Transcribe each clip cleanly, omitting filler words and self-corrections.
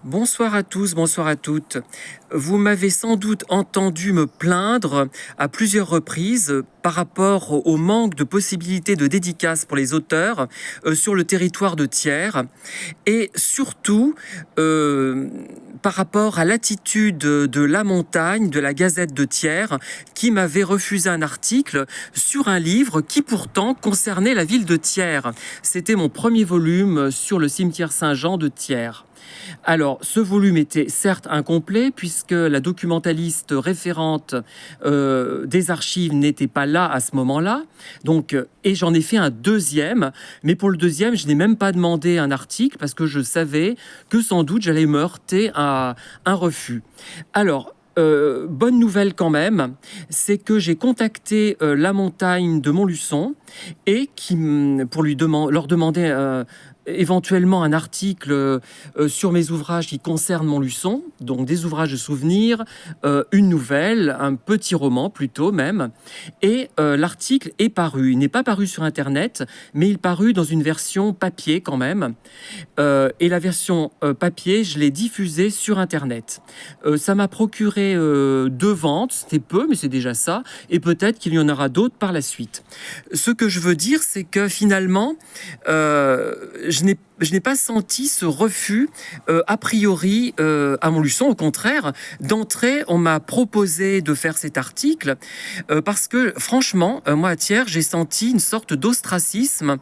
Bonsoir à tous, bonsoir à toutes. Vous m'avez sans doute entendu me plaindre à plusieurs reprises par rapport au manque de possibilités de dédicaces pour les auteurs sur le territoire de Thiers et surtout par rapport à l'attitude de La Montagne, de la Gazette de Thiers, qui m'avait refusé un article sur un livre qui pourtant concernait la ville de Thiers. C'était mon premier volume sur le cimetière Saint-Jean de Thiers. Alors, ce volume était certes incomplet puisque la documentaliste référente des archives n'était pas là à ce moment-là. Donc, et j'en ai fait un deuxième, mais pour le deuxième, je n'ai même pas demandé un article parce que je savais que sans doute j'allais me heurter à un refus. Alors, bonne nouvelle quand même, c'est que j'ai contacté La Montagne de Montluçon et pour leur demander éventuellement un article sur mes ouvrages qui concernent Montluçon, donc des ouvrages de souvenirs, une nouvelle, un petit roman plutôt même. Et l'article est paru. Il n'est pas paru sur Internet, mais il parut dans une version papier quand même. Et la version papier, je l'ai diffusée sur Internet. Ça m'a procuré 2 ventes, c'était peu, mais c'est déjà ça. Et peut-être qu'il y en aura d'autres par la suite. Ce que je veux dire, c'est que finalement, je n'ai pas senti ce refus a priori à Montluçon. Au contraire, d'entrée, on m'a proposé de faire cet article parce que franchement, moi à Thiers, j'ai senti une sorte d'ostracisme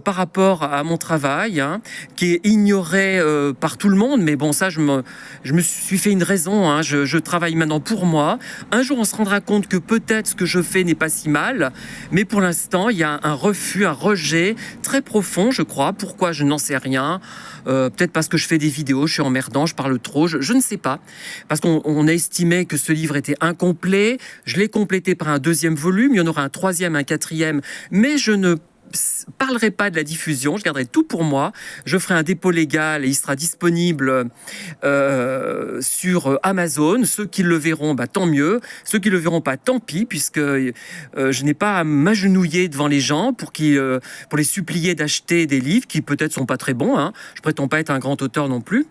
par rapport à mon travail, hein, qui est ignoré par tout le monde. Mais bon, ça, je me suis fait une raison. Hein, je travaille maintenant pour moi. Un jour, on se rendra compte que peut-être ce que je fais n'est pas si mal, mais pour l'instant, il y a un refus, un rejet très profond, je crois. Pourquoi? Je n'en sais rien. Peut-être parce que je fais des vidéos, je suis emmerdant, je parle trop, je ne sais pas. Parce qu'on a estimé que ce livre était incomplet. Je l'ai complété par un 2e volume. Il y en aura un 3e, un 4e. Mais je ne parlerai pas de la diffusion, je garderai tout pour moi. Je ferai un dépôt légal et il sera disponible sur Amazon. Ceux qui le verront, bah, tant mieux. Ceux qui le verront pas, tant pis, puisque je n'ai pas à m'agenouiller devant les gens pour les supplier d'acheter des livres qui peut-être sont pas très bons. Hein. Je prétends pas être un grand auteur non plus.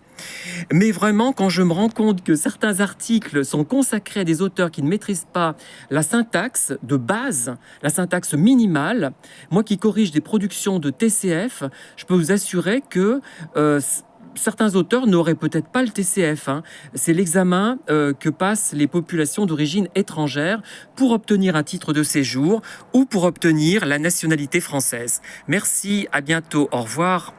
Mais vraiment, quand je me rends compte que certains articles sont consacrés à des auteurs qui ne maîtrisent pas la syntaxe de base, la syntaxe minimale, moi qui corrige des productions de TCF, je peux vous assurer que certains auteurs n'auraient peut-être pas le TCF. Hein. C'est l'examen que passent les populations d'origine étrangère pour obtenir un titre de séjour ou pour obtenir la nationalité française. Merci, à bientôt, au revoir.